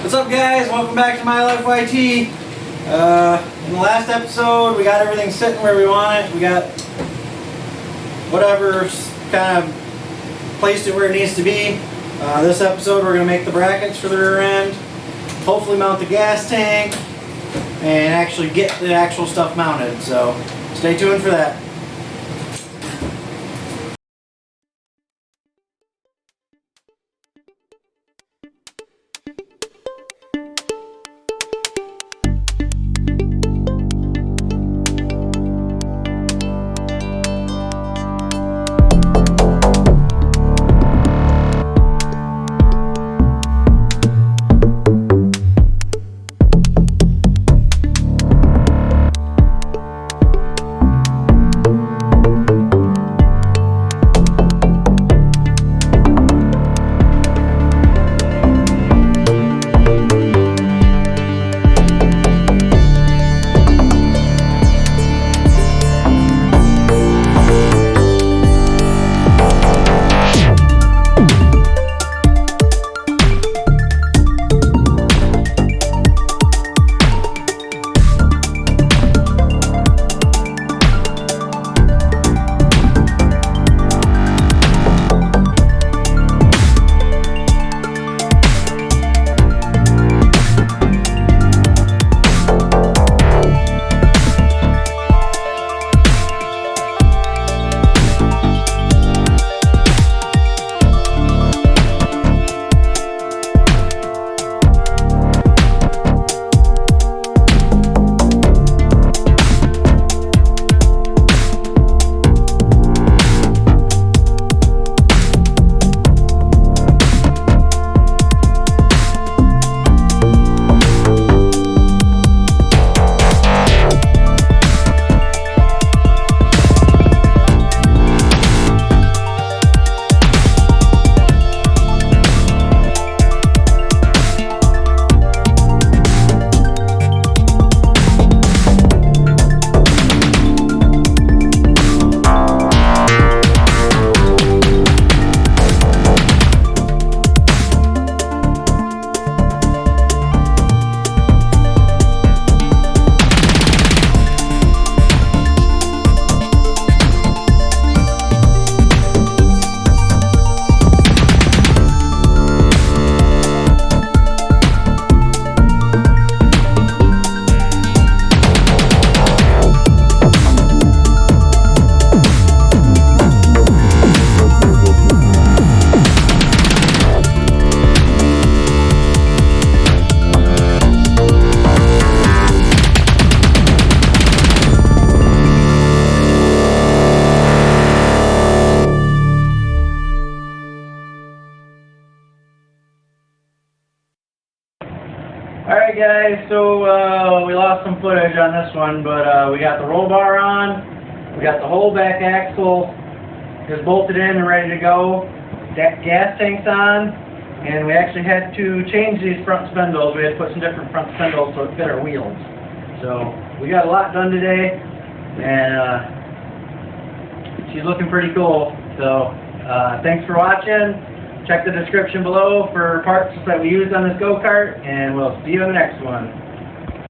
What's up, guys? Welcome back to my Lifeyt. In the last episode, we got everything sitting where we want it. We got whatever kind of placed it where it needs to be. This episode, we're going to make the brackets for the rear end, hopefully mount the gas tank, and actually get the actual stuff mounted. So stay tuned for that. Alright guys, so we lost some footage on this one, but we got the roll bar on, we got the whole back axle is bolted in and ready to go, gas tank's on, and we actually had to change these front spindles. We had to put some different front spindles so it fit our wheels. So we got a lot done today, and she's looking pretty cool. So thanks for watching. Check the description below for parts that we used on this go-kart, and we'll see you in the next one.